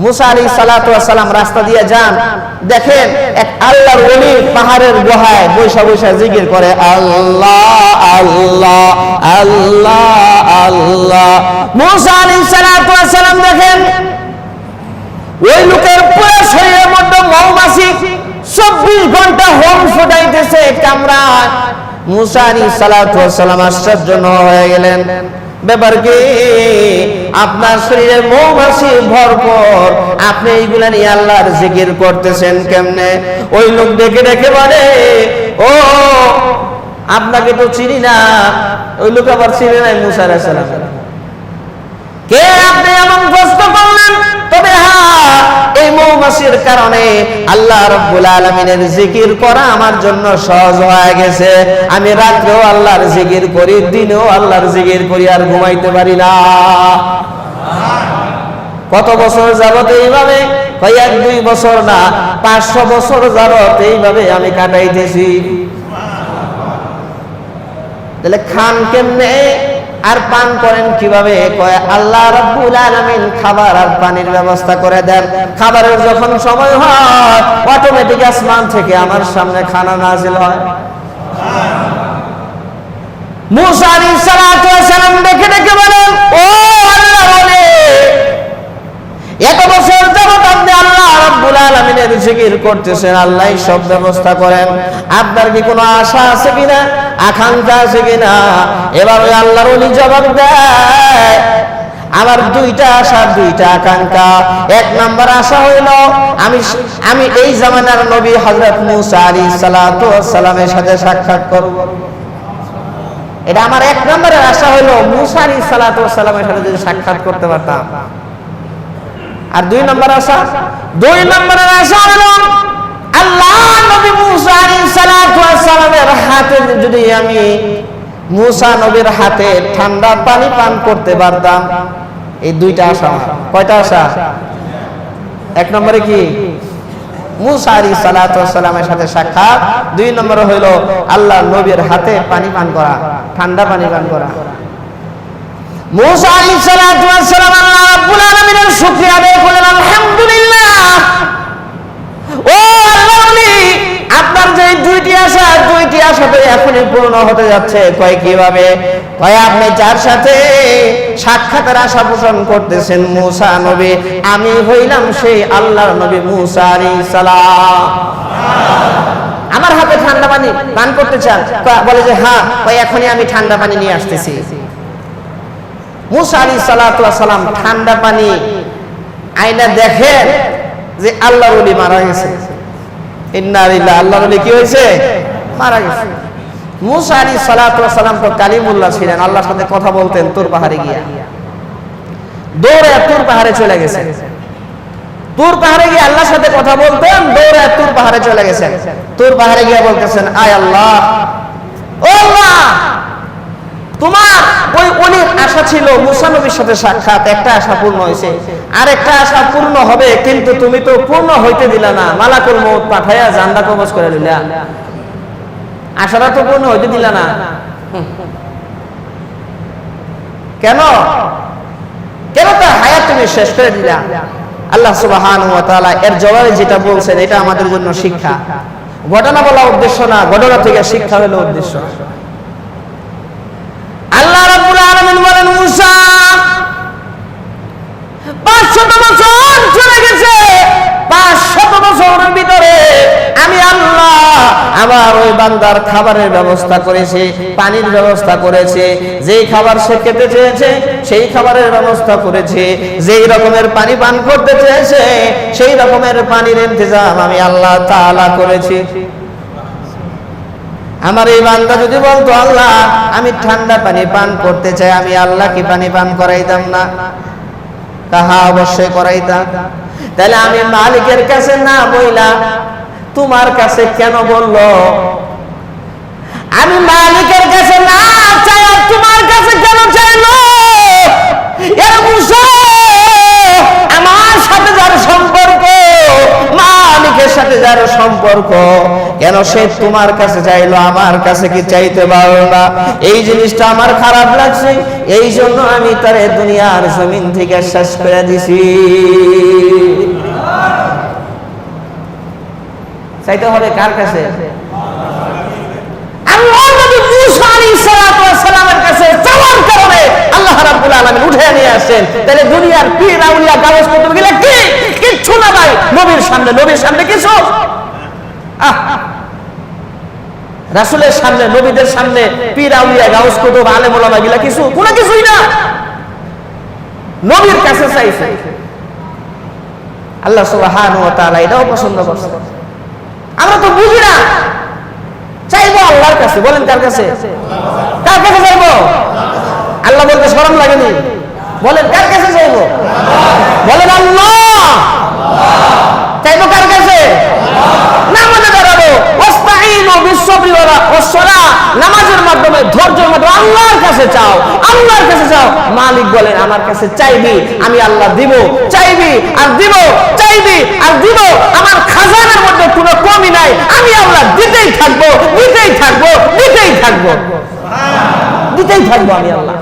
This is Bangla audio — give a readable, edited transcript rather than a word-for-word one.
মুসা আলাইহিস সালাতু ওয়াস সালাম রাস্তা দিয়ে যান, দেখেন এক আল্লাহর ওলি পাহাড়ের গুহায় বৈশা বৈশা জিকির করে আল্লাহ আল্লাহ আল্লাহ আল্লাহ। মুসা আলাইহিস সালাতু ওয়াস সালাম দেখেন ওই লোকের পুরো শরীরের মধ্যে মৌমাছি 24 ঘন্টা হোম ফুটাইতেছে কামড়ায়। মুসা আলাইহিস সালাতু ওয়াস সালাম আশ্চর্য হয়ে গেলেন, ব্যাপার কি? আপনার শরীরে মৌমাছি ভরপুর, আপনি এইগুলা নিয়ে আল্লাহর জিকির করতেছেন কেমনে? ওই লোক দেখে দেখে বলে, ও আপনাকে তো চিনি না। ওই লোক আবার চিনি নাই মুসা আলাইহিস সালাম। কে আপনি এমন প্রশ্ন করলেন? তবে হ্যাঁ, এই মৌমাছির কারণে আল্লাহ রাব্বুল আলামিনের জিকির করা আমার জন্য সহজ হয়ে গেছে। আমি রাত্রেও আল্লাহর জিকির করি, দিনেও আল্লাহর জিকির করি, আর ঘুমাইতে পারি না। কত বছর যাবত এইভাবে? কয়েক 2 বছর না, 500 বছর যাবত এইভাবে আমি কাটাইতেছি। তাহলে খান কেমনে আর পান করেন কিভাবে? কয় আল্লাহ রাব্বুল আলামিন খাবার আর পানির ব্যবস্থা করে দেন। খাবারের যখন সময় হয় অটোমেটিক আসমান থেকে আমার সামনে খানা নাজিল হয়। মুসা আলাইহিস সালাতু ওয়াস সালাম দেখে দেখে বলেন, ও আল্লাহর ওলি, এত বছর যাবত আপনি আল্লাহ রাব্বুল আলামিনের জিকির করতেছেন, আল্লাহই সব ব্যবস্থা করেন। আপনার কি কোনো আশা আছে কিনা, আকাঙ্ক্ষা আছে কিনা? এবার ওই আল্লাহর ওলি জবাব দেয়, আমার 2টা আশা, 2টা আকাঙ্ক্ষা। 1 নম্বর আশা হইল আমি এই জামানার নবী হযরত মুসা আলাইহিস সালাতু ওয়াস সালামের সাথে সাক্ষাৎ করব। এটা আমার 1 নম্বরের আশা হইল মুসা আলাইহিস সালাতু ওয়াস সালামের সাথে যদি সাক্ষাৎ করতে পারতাম। আর 2 নম্বর নম্বরের আশা হলো আল্লাহ নবী মুসা আলাইহিস সালাতু ওয়াস সালামের হাতে যদি আমি মুসা নবীর হাতে ঠান্ডা পানি পান করতে পারতাম। এই 2টা আশা। কয়টা আশা? 1 নম্বরে কি মুসা আলাইহিস সালাতু ওয়াস সালামের সাথে সাক্ষাৎ, 2 নম্বরে হলো আল্লাহ নবীর হাতে পানি পান করা, ঠান্ডা পানি পান করা। মুসা আলাইহিস সালাতু ওয়াস সালাম আল্লাহ রাব্বুল আলামিনের শুকরিয়া আদায় করলেন, আলহামদুলিল্লাহ। ও আল্লাহর ওলি, আপনার যে 2টি আশা তো এখনই পূর্ণ হতে যাচ্ছে। কয় কিভাবে? কয় আপনি যার সাথে সাক্ষাতের আশা পোষণ করতেছেন মুসা নবী, আমি হইলাম সেই আল্লাহর নবী মুসা আলাইহিস সালাম। আমার হাতে ঠান্ডা পানি পান করতে চান? বলে যে হ্যাঁ। কয় এখনই আমি ঠান্ডা পানি নিয়ে আসতেছি। মুসা আলাইহিস সালাতু ওয়াস সালাম ঠান্ডা পানি আইনা দেখেন যে আল্লাহর ওলি মারা গেছে। ইন্না লিল্লাহি, আল্লাহর ওলি কি হয়েছে? মারা গেছে। মুসা আলাইহিস সালাতু ওয়াস সালাম তো কালিমুল্লাহ ছিলেন, আল্লাহর সাথে কথা বলতেন। তুর পাহাড়ে গিয়া দৌড়ে তুর পাহাড়ে চলে গেছে। তুর পাহাড়ে গিয়ে আল্লাহর সাথে কথা বলতেন, দৌড়ে তুর পাহাড়ে চলে গেছেন। তুর পাহাড়ে গিয়ে বলতেছেন, আয় আল্লাহ, ও আল্লাহ, তোমার ওই ওলির আশা ছিল মুসা নবীর সাথে সাক্ষাৎ, একটা আশা পূর্ণ হয়েছে, আর একটা আশা পূর্ণ হবে, কিন্তু তুমি তো পূর্ণ হইতে দিলা না। মালাকুল মউত পাঠাইয়া জান্নাত কবজ করে দিলা, আশাটা তো পূর্ণ হইতে দিলা না। কেন কেন তার হায়াত তুমি শেষ করে দিলা? আল্লাহ সুবহানাহু ওয়া তাআলা এর জবাবে যেটা বলছেন, এটা আমাদের জন্য শিক্ষা। ঘটনা বলা উদ্দেশ্য না, ঘটনা থেকে শিক্ষা হলো উদ্দেশ্য। আল্লাহ রাব্বুল আলামিন বলেন, মুসা 500 বছর চলে গেছে, 500 বছরের ভিতরে আমি আল্লাহ আমার ওই বান্দার খাবারের ব্যবস্থা করেছি, পানির ব্যবস্থা করেছি। যেই খাবার সে খেতে চেয়েছে সেই খাবারের ব্যবস্থা করেছি, যেই রকমের পানি পান করতে চেয়েছে সেই রকমের পানির ইন্তজাম আমি আল্লাহ তাআলা করেছি। আমার এই বান্দা যদি বলতো আল্লাহ আমি ঠান্ডা পানি পান করতে চাই, আমি আল্লাহ কি পানি পান করাইতাম না? তাহা অবশ্যই করাইতাম। তাহলে আমি মালিকের কাছে না বইলা তোমার কাছে কেন বললো? আমি মালিকের কাছে না চাই তোমার কাছে কেন চাইলো? আমার সাথে যার সম্পর্ক, মালিকের সাথে যার সম্পর্ক, কেন সে তোমার কাছে চাইলো, আমার কাছে কি চাইতে পারলো না? এই জিনিসটা আমার খারাপ লাগছে, এই জন্য আমি তারে দুনিয়ার জমিন থেকে শেষ করে দিছি। চাইতে হবে কার কাছে? আল্লাহর নবী মূসা আলাইহিস সালাতু ওয়াস সালামের কাছে চাওয়ার কারণে আল্লাহ রাব্বুল আলামিন উঠে নিয়ে আসেন। তাহলে দুনিয়ার পীর আউলিয়া গাওস কুতুব গিলা কি কিচ্ছু না ভাই, নবীর সামনে কিছু। রাসূলের সামনে, নবীদের সামনে পীর আউলিয়া গাওস কুতুব আলেম ওলামা গিলা কিছু, কোনো কিছুই না। নবীর কাছে চাইছে। আল্লাহ সুবহানাহু ওয়া তাআলা এটাও পছন্দ করছে। আমরা তো বুঝি না, চাইবো আল্লাহর কাছে। বলেন কার কাছে? কার কাছে চাইবো? আল্লাহ বলতে শরম লাগেনি? বলেন কার কাছে চাইবো? বলেন আল্লাহ। চাইবো কার কাছে? নামাজে দাঁড়াবো, ওয়াস্তাঈনু বিস-সাবরি ওয়াস-সালাহ, নামাজের মাধ্যমে, ধৈর্যের মাধ্যমে আল্লাহর কাছে চাও, আল্লাহর কাছে চাও। মালিক বলেন আমার কাছে চাইবি আমি আল্লাহ দিব, চাইবি আর দিব, চাইবি আর দিব। আমার খাজানার মধ্যে কোনো কমি নাই, আমি আল্লাহ দিতেই থাকবো, দিতেই থাকবো, দিতেই থাকবো, দিতেই থাকবো আমি আল্লাহ।